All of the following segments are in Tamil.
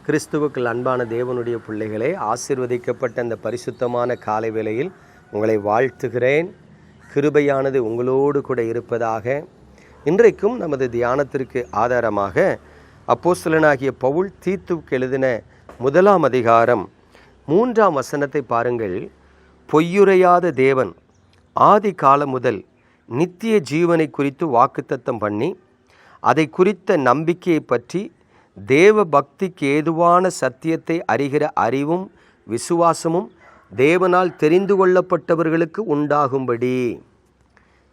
கிறிஸ்துவுக்குள் அன்பான தேவனுடைய பிள்ளைகளே, ஆசீர்வதிக்கப்பட்ட இந்த பரிசுத்தமான காலை வேளையில் உங்களை வாழ்த்துகிறேன். கிருபையானது உங்களோடு கூட இருப்பதாக. இன்றைக்கும் நமது தியானத்திற்கு ஆதாரமாக அப்போஸ்தலனாகிய பவுல் தீத்துவுக்கு எழுதின 1 அதிகாரம் 3 வசனத்தை பாருங்கள். பொய்யுரையாத தேவன் ஆதி காலம் முதல் நித்திய ஜீவனை குறித்து வாக்குத்தத்தம் பண்ணி அதை குறித்த நம்பிக்கையை பற்றி தேவ பக்திக்கு ஏதுவான சத்தியத்தை அறிகிற அறிவும் விசுவாசமும் தேவனால் தெரிந்து கொள்ளப்பட்டவர்களுக்கு உண்டாகும்படி.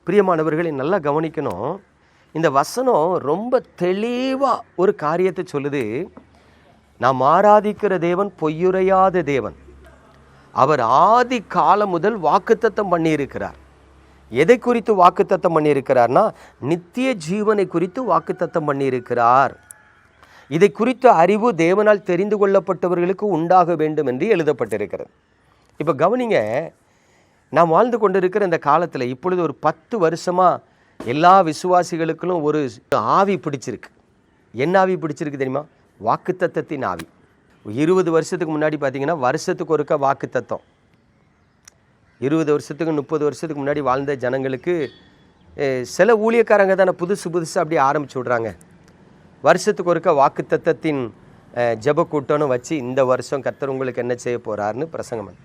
பிரியமானவர்களை நல்லா கவனிக்கணும். இந்த வசனம் ரொம்ப தெளிவாக ஒரு காரியத்தை சொல்லுது. நாம் ஆராதிக்கிற தேவன் பொய்யுரையாத தேவன். அவர் ஆதி காலம் முதல் வாக்குத்தத்தம் பண்ணியிருக்கிறார். எதை குறித்து வாக்குத்தத்தம் பண்ணியிருக்கிறார்னா, நித்திய ஜீவனை குறித்து வாக்குத்தத்தம் பண்ணியிருக்கிறார். இதை குறித்த அறிவு தேவனால் தெரிந்து கொள்ளப்பட்டவர்களுக்கு உண்டாக வேண்டும் என்று எழுதப்பட்டிருக்கிறது. இப்போ கவனிங்க, நாம் வாழ்ந்து கொண்டிருக்கிற இந்த காலத்தில் இப்பொழுது ஒரு 10 வருஷமாக எல்லா விசுவாசிகளுக்கும் ஒரு ஆவி பிடிச்சிருக்கு. என்ன ஆவி பிடிச்சிருக்கு தெரியுமா? வாக்குத்தத்தத்தின் ஆவி. 20 வருஷத்துக்கு முன்னாடி பார்த்தீங்கன்னா வருஷத்துக்கு ஒருக்க வாக்குத்தத்தம். 20 வருஷத்துக்கு 30 வருஷத்துக்கு முன்னாடி வாழ்ந்த ஜனங்களுக்கு சில ஊழியக்காரங்க தானே புதுசு அப்படி ஆரம்பிச்சு விட்றாங்க. வருஷத்துக்கு ஒருக்க வாக்குத்தத்தத்தின் ஜெப கூட்டம்னு வச்சு இந்த வருஷம் கர்த்தர் உங்களுக்கு என்ன செய்ய போகிறாருன்னு பிரசங்கம்.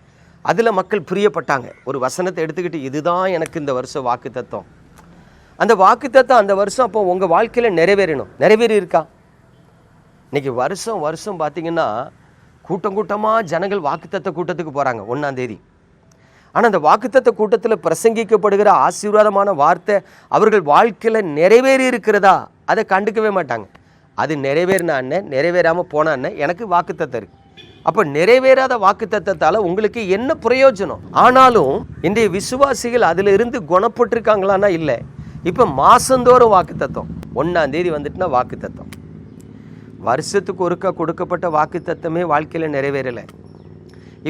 அதில் மக்கள் பிரியப்பட்டாங்க. ஒரு வசனத்தை எடுத்துக்கிட்டு இதுதான் எனக்கு இந்த வருஷம் வாக்குத்தத்தம். அந்த வாக்குத்தத்தம் அந்த வருஷம் அப்போ உங்கள் வாழ்க்கையில் நிறைவேறணும். நிறைவேறி இருக்கா? இன்றைக்கி வருஷம் பார்த்தீங்கன்னா கூட்டமாக ஜனங்கள் வாக்குத்தத்த கூட்டத்துக்கு போகிறாங்க 1ஆம் தேதி. ஆனால் அந்த வாக்குத்தத்த கூட்டத்தில் பிரசங்கிக்கப்படுகிற ஆசீர்வாதமான வார்த்தை அவர்கள் வாழ்க்கையில் நிறைவேறி இருக்கிறதா அதை கண்டுக்கவே மாட்டாங்க. அது நிறைவேறினா என்ன, நிறைவேறாமல் போனா என்ன, எனக்கு வாக்குத்தத்தம் இருக்குது. அப்போ நிறைவேறாத வாக்குத்தத்தத்தால் உங்களுக்கு என்ன பிரயோஜனம்? ஆனாலும் இன்றைய விசுவாசிகள் அதில் இருந்து குணப்பட்டிருக்காங்களான்னா இல்லை. இப்போ மாதந்தோறும் வாக்குத்தத்தம். 1ஆம் தேதி வந்துட்டுனா வாக்குத்தத்தம். வருஷத்துக்கு ஒருக்கா கொடுக்கப்பட்ட வாக்குத்தத்தமே வாழ்க்கையில் நிறைவேறலை.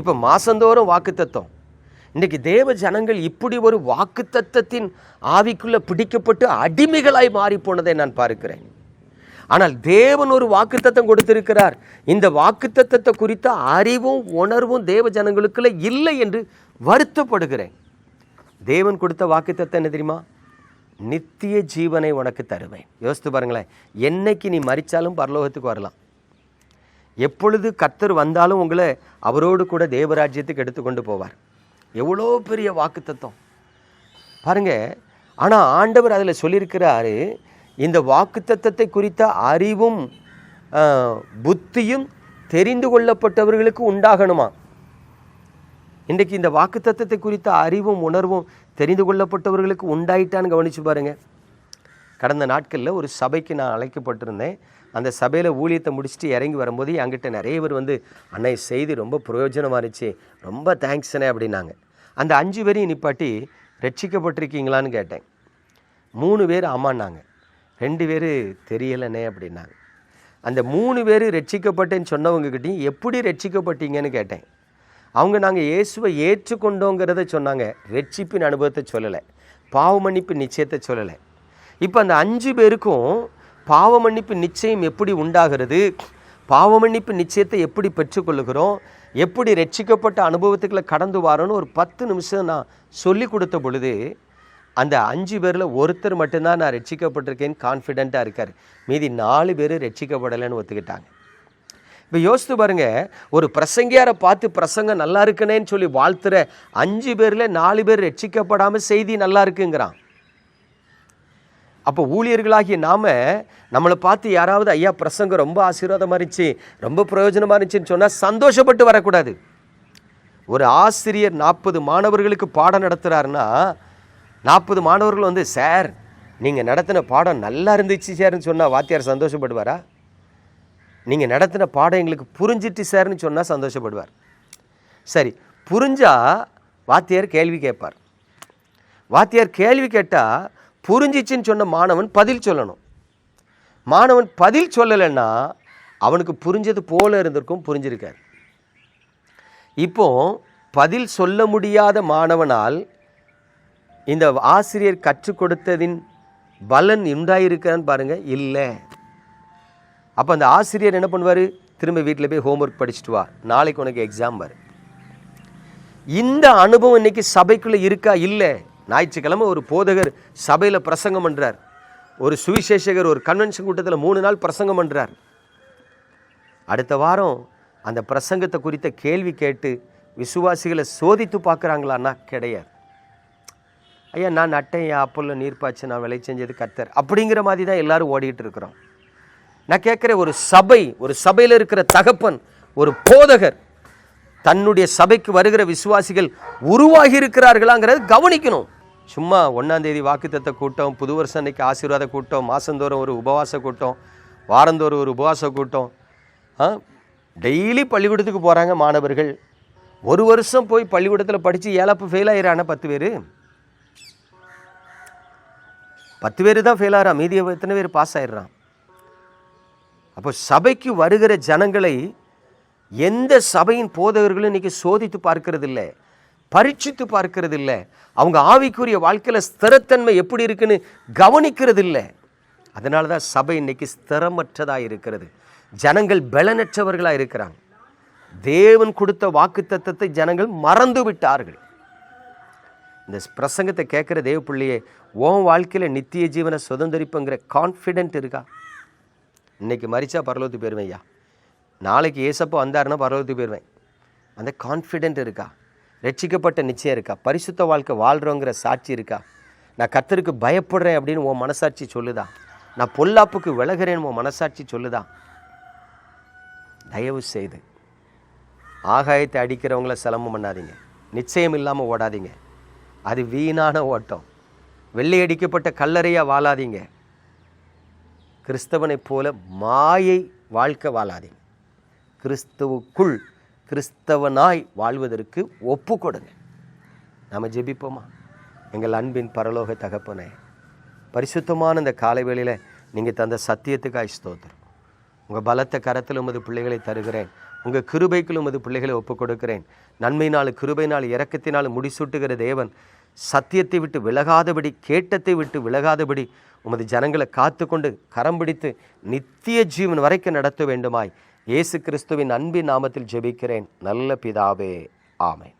இப்போ மாதந்தோறும் வாக்குத்தத்தம். இன்றைக்கி தேவ ஜனங்கள் இப்படி ஒரு வாக்குத்தத்தத்தின் ஆவிக்குள்ளே பிடிக்கப்பட்டு அடிமைகளாய் மாறி போனதை நான் பார்க்கிறேன். ஆனால் தேவன் ஒரு வாக்குத்தத்தம் கொடுத்திருக்கிறார். இந்த வாக்குத்தத்தத்தை குறித்த அறிவும் உணர்வும் தேவ ஜனங்களுக்குள்ள இல்லை என்று வருத்தப்படுகிறேன். தேவன் கொடுத்த வாக்குத்தத்தம் என்ன தெரியுமா? நித்திய ஜீவனை உனக்கு தருவேன். யோசித்து பாருங்களேன். என்னைக்கு நீ மரித்தாலும் பரலோகத்துக்கு வரலாம். எப்பொழுது கர்த்தர் வந்தாலும் உங்களை அவரோடு கூட தேவராஜ்யத்துக்கு எடுத்துக்கொண்டு போவார். எவ்வளோ பெரிய வாக்குத்தத்தம் பாருங்க. ஆனால் ஆண்டவர் அதில் சொல்லியிருக்கிறாரு, இந்த வாக்குத்தத்தத்தை குறித்த அறிவும் புத்தியும் தெரிந்து கொள்ளப்பட்டவர்களுக்கு உண்டாகணுமா. இன்றைக்கு இந்த வாக்குத்தத்தத்தை குறித்த அறிவும் உணர்வும் தெரிந்து கொள்ளப்பட்டவர்களுக்கு உண்டாயிட்டான்னு கவனித்து பாருங்கள். கடந்த நாட்களில் ஒரு சபைக்கு நான் அழைக்கப்பட்டிருந்தேன். அந்த சபையில் ஊழியத்தை முடிச்சுட்டு இறங்கி வரும்போது என்கிட்ட நிறைய பேர் வந்து, அன்னை செய்தி ரொம்ப பிரயோஜனமாக இருந்துச்சு, ரொம்ப தேங்க்ஸ்ண்ணே அப்படின்னாங்க. அந்த 5 பேரையும் நிப்பாட்டி ரட்சிக்கப்பட்டிருக்கீங்களான்னு கேட்டேன். 3 பேர் ஆமான்னாங்க, 2 பேர் தெரியலனே அப்படின்னாங்க. அந்த 3 பேர் ரட்சிக்கப்பட்டேன்னு சொன்னவங்ககிட்டையும் எப்படி ரட்சிக்கப்பட்டீங்கன்னு கேட்டேன். அவங்க நாங்கள் இயேசுவை ஏற்றுக்கொண்டோங்கிறத சொன்னாங்க. ரட்சிப்பின் அனுபவத்தை சொல்லலை, பாவ மன்னிப்பு நிச்சயத்தை சொல்லலை. இப்போ அந்த 5 பேருக்கும் பாவ மன்னிப்பு நிச்சயம் எப்படி உண்டாகிறது, பாவ மன்னிப்பு நிச்சயத்தை எப்படி பெற்றுக்கொள்ளுகிறோம், எப்படி ரட்சிக்கப்பட்ட அனுபவத்துக்குள்ள கடந்து வரோன்னு ஒரு 10 நிமிஷம் நான் சொல்லி கொடுத்த பொழுது அந்த 5 பேரில் ஒருத்தர் மட்டும்தான் நான் ரட்சிக்கப்பட்டிருக்கேன்னு கான்ஃபிடென்ட்டாக இருக்கார். மீதி 4 பேர் ரட்சிக்கப்படலைன்னு ஒத்துக்கிட்டாங்க. இப்போ யோசித்து பாருங்க, ஒரு பிரசங்கியாரை பார்த்து பிரசங்கம் நல்லா இருக்குனேன்னு சொல்லி வாழ்த்துற 5 பேரில் 4 பேர் ரட்சிக்கப்படாமல் செய்தி நல்லா இருக்குங்கிறான். அப்போ ஊழியர்களாகிய நம்மளை பார்த்து யாராவது ஐயா பிரசங்கம் ரொம்ப ஆசீர்வாதமாக இருந்துச்சு, ரொம்ப பிரயோஜனமாக இருந்துச்சுன்னு சொன்னால் சந்தோஷப்பட்டு வரக்கூடாது. ஒரு ஆசிரியர் 40 மாணவர்களுக்கு பாடம் நடத்துகிறாருன்னா 40 மாணவர்கள் வந்து, சார் நீங்கள் நடத்தின பாடம் நல்லா இருந்துச்சு சார்ன்னு சொன்னால் வாத்தியார் சந்தோஷப்படுவாரா? நீங்கள் நடத்தின பாடம் எங்களுக்கு புரிஞ்சிட்டு சார்னு சொன்னால் சந்தோஷப்படுவார். சரி, புரிஞ்சா வாத்தியார் கேள்வி கேட்பார். வாத்தியார் கேள்வி கேட்டால் புரிஞ்சிச்சின்னு சொன்ன மாணவன் பதில் சொல்லணும். மாணவன் பதில் சொல்லலைன்னா அவனுக்கு புரிஞ்சது போல இருந்திருக்கும், புரிஞ்சிருக்கார். இப்போ பதில் சொல்ல முடியாத மாணவனால் இந்த ஆசிரியர் கற்றுக் கொடுத்ததின் பலன் உண்டாயிருக்கான்னு பாருங்க, இல்லை. அப்போ அந்த ஆசிரியர் என்ன பண்ணுவார்? திரும்ப வீட்டில் போய் ஹோம்ஒர்க் படிச்சுட்டு வா, நாளைக்கு உனக்கு எக்ஸாம் வரும். இந்த அனுபவம் இன்னைக்கு சபைக்குள்ளே இருக்கா? இல்லை. ஞாயிற்றுக்கிழமை ஒரு போதகர் சபையில் பிரசங்கம் பண்ணுறார், ஒரு சுவிசேஷகர் ஒரு கன்வென்ஷன் கூட்டத்தில் 3 நாள் பிரசங்கம் பண்ணுறார். அடுத்த வாரம் அந்த பிரசங்கத்தை குறித்த கேள்வி கேட்டு விசுவாசிகளை சோதித்து பார்க்குறாங்களான்னா கிடையாது. ஐயா நான் நட்டேன், என் அப்பல்ல நீர் பாய்ச்சி, நான் விளை செஞ்சது கர்த்தர், அப்படிங்கிற மாதிரி தான் எல்லாரும் ஓடிட்டு இருக்கிறோம். நான் கேட்குறேன், ஒரு சபையில் இருக்கிற தகப்பன், ஒரு போதகர் தன்னுடைய சபைக்கு வருகிற விசுவாசிகள் உருவாகி இருக்கிறார்களாங்கிறது கவனிக்கணும். சும்மா 1ஆம் தேதி வாக்குத்தத்த கூட்டம், புது வருஷம் அன்னைக்கு ஆசீர்வாத கூட்டம், மாதந்தோறும் ஒரு உபவாச கூட்டம், வாரந்தோறும் ஒரு உபவாச கூட்டம், டெய்லி பள்ளிக்கூடத்துக்கு போகிறாங்க மாணவர்கள். ஒரு வருஷம் போய் பள்ளிக்கூடத்தில் படித்து ஏழப்பு ஃபெயில் ஆகிறான 10 பேர், 10 பேர் தான் ஃபெயில் ஆகிறான், மீதி எத்தனை பேர் பாஸ் ஆயிடுறான். அப்போ சபைக்கு வருகிற ஜனங்களை எந்த சபையின் போதகர்களும் இன்னைக்கு சோதித்து பார்க்கறது இல்லை, பரீட்சித்து பார்க்கறது இல்லை. அவங்க ஆவிக்குரிய வாழ்க்கையில் ஸ்திரத்தன்மை எப்படி இருக்குன்னு கவனிக்கிறது இல்லை. அதனால தான் சபை இன்னைக்கு ஸ்திரமற்றதாக இருக்கிறது. ஜனங்கள் பலனற்றவர்களாக இருக்கிறாங்க. தேவன் கொடுத்த வாக்குத்தத்தத்தை ஜனங்கள் மறந்து விட்டார்கள். இந்த பிரசங்கத்தை கேட்குற தேவ பிள்ளையே, உன் வாழ்க்கையில் நித்திய ஜீவனை சுதந்திரிப்புங்கிற கான்ஃபிடென்ட் இருக்கா? இன்னைக்கு மரிச்சா பரலோகத்துக்கு போயிருவேன் ஐயா, நாளைக்கு ஏசப்போ வந்தாருன்னா பரலோகத்துக்கு போயிடுவேன், அந்த கான்ஃபிடென்ட் இருக்கா? ரட்சிக்கப்பட்ட நிச்சயம் இருக்கா? பரிசுத்த வாழ்க்கை வாழ்கிறோங்கிற சாட்சி இருக்கா? நான் கர்த்தருக்கு பயப்படுறேன் அப்படின்னு உன் மனசாட்சி சொல்லுதா? நான் பொல்லாப்புக்கு விலகிறேன்னு உன் மனசாட்சி சொல்லுதா? தயவு செய்து ஆகாயத்தை அடிக்கிறவங்கள சிலம்பம் பண்ணாதீங்க, நிச்சயம் இல்லாமல் ஓடாதீங்க, அது வீணான ஓட்டம். வெள்ளை அடிக்கப்பட்ட கல்லறையாக வாழாதீங்க. கிறிஸ்தவனைப் போல மாயை வாழ்க்கை வாழாதீங்க. கிறிஸ்துவுக்குள் கிறிஸ்தவனாய் வாழ்வதற்கு ஒப்பு கொடுங்க. நாம் ஜெபிப்போமா? எங்கள் அன்பின் பரலோக தகப்பனே, பரிசுத்தமான இந்த காலை வேளையில் நீங்கள் தந்த சத்தியத்துக்காய் ஸ்தோத்திரம். உங்கள் பலத்த கரத்தில் உமது பிள்ளைகளை தருகிறேன், உங்கள் கிருபைக்குள் உமது பிள்ளைகளை ஒப்புக் கொடுக்கிறேன். நன்மையினால் கிருபையினால் இரக்கத்தினால் முடிசூட்டுகிற தேவன், சத்தியத்தை விட்டு விலகாதபடி, கேட்டத்தை விட்டு விலகாதபடி உமது ஜனங்களை காத்து கொண்டு கரம் பிடித்து நித்திய ஜீவன் வரைக்கும் நடத்த வேண்டுமாய் இயேசு கிறிஸ்துவின் அன்பின் நாமத்தில் ஜெபிக்கிறேன் நல்ல பிதாவே, ஆமென்.